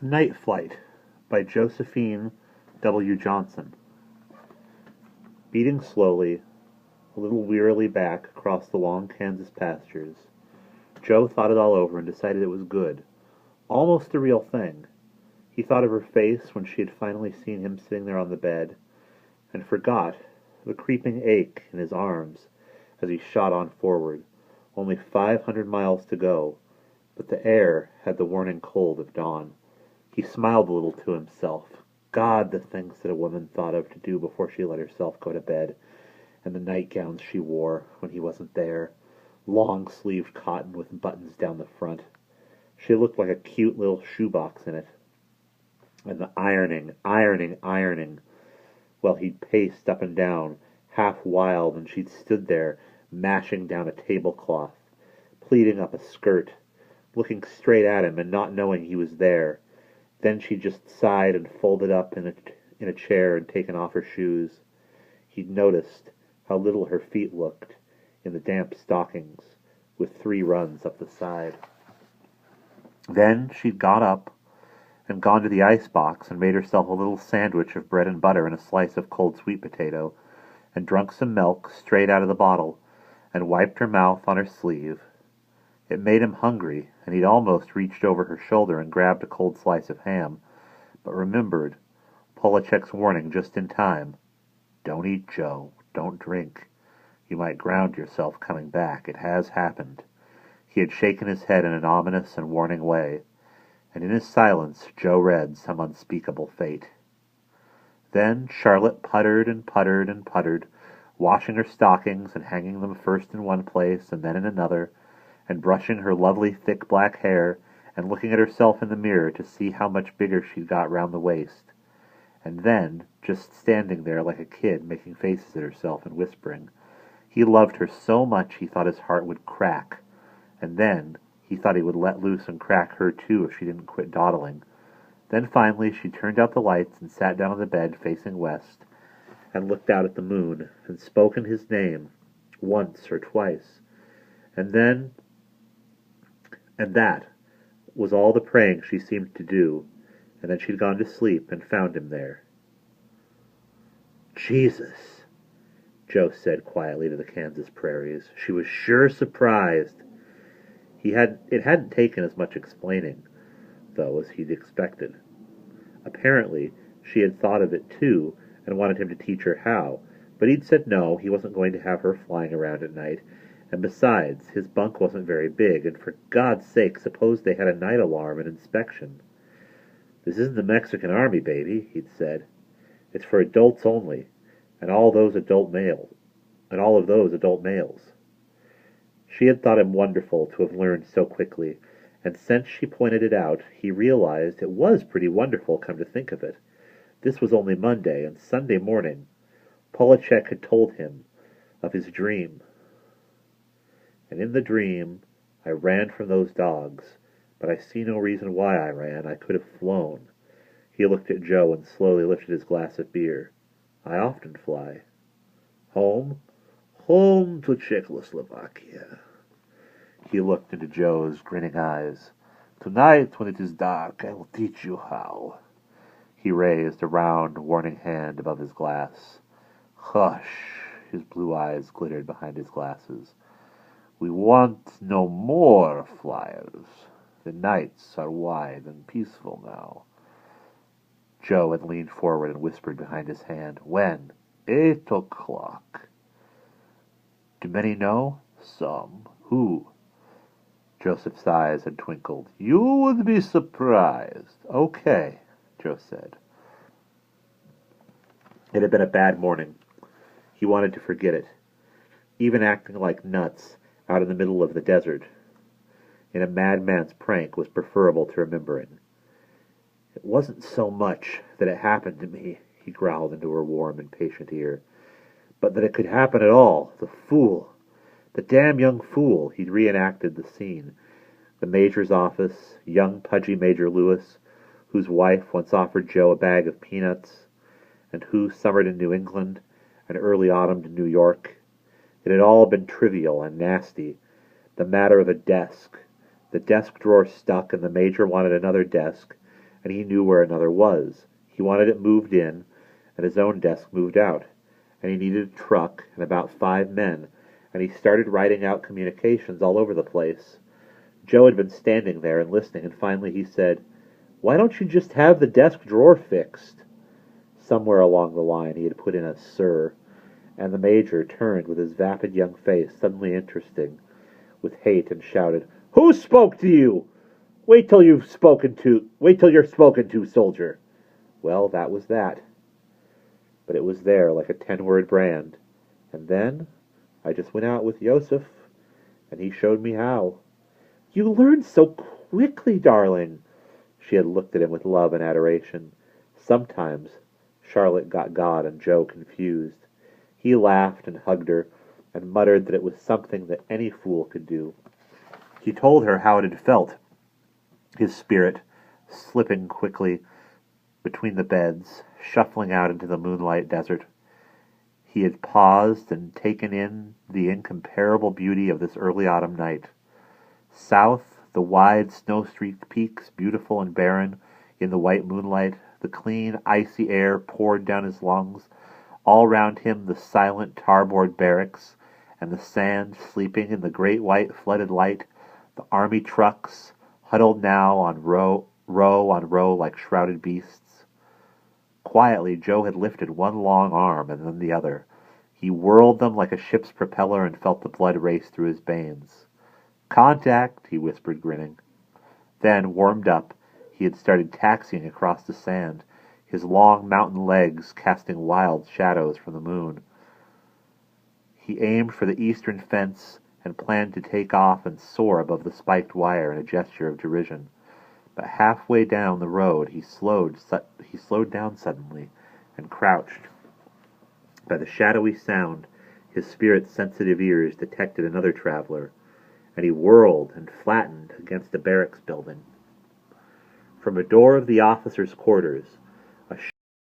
Night Flight by Josephine W. Johnson. Beating slowly, a little wearily back across the long Kansas pastures, Joe thought it all over and decided it was good. Almost the real thing. He thought of her face when she had finally seen him sitting there on the bed, and forgot the creeping ache in his arms as he shot on forward. Only 500 miles to go, but the air had the warning cold of dawn. He smiled a little to himself. God, the things that a woman thought of to do before she let herself go to bed, and the nightgowns she wore when he wasn't there, long-sleeved cotton with buttons down the front. She looked like a cute little shoebox in it. And the ironing. Well, he'd paced up and down, half wild, and she'd stood there, mashing down a tablecloth, pleating up a skirt, looking straight at him and not knowing he was there. Then she just sighed and folded up in a chair and taken off her shoes. He'd noticed how little her feet looked in the damp stockings, with 3 runs up the side. Then she'd got up and gone to the icebox and made herself a little sandwich of bread and butter and a slice of cold sweet potato, and drunk some milk straight out of the bottle, and wiped her mouth on her sleeve. It made him hungry, and he'd almost reached over her shoulder and grabbed a cold slice of ham, but remembered Polachek's warning just in time. Don't eat, Joe. Don't drink. You might ground yourself coming back. It has happened. He had shaken his head in an ominous and warning way, and in his silence Joe read some unspeakable fate. Then Charlotte puttered and puttered and puttered, washing her stockings and hanging them first in one place and then in another, and brushing her lovely thick black hair, and looking at herself in the mirror to see how much bigger she'd got round the waist. And then, just standing there like a kid, making faces at herself and whispering. He loved her so much he thought his heart would crack. And then, he thought he would let loose and crack her too if she didn't quit dawdling. Then finally she turned out the lights and sat down on the bed facing west, and looked out at the moon, and spoke in his name, once or twice. And that was all the praying she seemed to do, and then she'd gone to sleep and found him there. Jesus, Joe said quietly to the Kansas prairies. She was sure surprised. It hadn't taken as much explaining, though, as he'd expected. Apparently, she had thought of it too, and wanted him to teach her how, but he'd said no, he wasn't going to have her flying around at night. And besides, his bunk wasn't very big, and for God's sake, suppose they had a night alarm and inspection. This isn't the Mexican Army, baby, he'd said. It's for adults only, and all of those adult males. She had thought him wonderful to have learned so quickly, and since she pointed it out, he realized it was pretty wonderful, come to think of it. This was only Monday, and Sunday morning, Polachek had told him of his dream. And in the dream, I ran from those dogs, but I see no reason why I ran. I could have flown. He looked at Joe and slowly lifted his glass of beer. I often fly. Home? Home to Czechoslovakia. He looked into Joe's grinning eyes. Tonight, when it is dark, I will teach you how. He raised a round, warning hand above his glass. Hush! His blue eyes glittered behind his glasses. We want no more flyers. The nights are wide and peaceful now. Joe had leaned forward and whispered behind his hand. When? 8 o'clock. Do many know? Some. Who? Joseph's eyes had twinkled. You would be surprised. Okay, Joe said. It had been a bad morning. He wanted to forget it. Even acting like nuts out in the middle of the desert in a madman's prank was preferable to remembering. It wasn't so much that it happened to me, he growled into her warm, impatient ear, but that it could happen at all. The fool. The damn young fool. He'd reenacted the scene. The major's office, young pudgy Major Lewis, whose wife once offered Joe a bag of peanuts, and who summered in New England and early autumned in New York. It had all been trivial and nasty. The matter of a desk. The desk drawer stuck, and the major wanted another desk, and he knew where another was. He wanted it moved in, and his own desk moved out, and he needed a truck and about 5 men, and he started writing out communications all over the place. Joe had been standing there and listening, and finally he said, "Why don't you just have the desk drawer fixed?" Somewhere along the line he had put in a "sir," and the Major turned with his vapid young face suddenly interesting with hate and shouted, "Who spoke to you? Wait till you're spoken to, soldier." Well, that was that. But it was there like a 10-word brand. And then I just went out with Yosef, and he showed me how. "You learned so quickly, darling." She had looked at him with love and adoration. Sometimes Charlotte got God and Joe confused. He laughed and hugged her, and muttered that it was something that any fool could do. He told her how it had felt, his spirit slipping quickly between the beds, shuffling out into the moonlight desert. He had paused and taken in the incomparable beauty of this early autumn night. South, the wide snow-streaked peaks, beautiful and barren in the white moonlight, the clean, icy air poured down his lungs. All round him the silent tarboard barracks, and the sand sleeping in the great white flooded light, the army trucks, huddled now on row on row like shrouded beasts. Quietly Joe had lifted one long arm and then the other. He whirled them like a ship's propeller and felt the blood race through his veins. "Contact," he whispered, grinning. Then, warmed up, he had started taxiing across the sand, his long mountain legs casting wild shadows from the moon. He aimed for the eastern fence and planned to take off and soar above the spiked wire in a gesture of derision. But halfway down the road he slowed down suddenly and crouched. By the shadowy sound, his spirit's sensitive ears detected another traveler, and he whirled and flattened against a barracks building. From a door of the officers' quarters,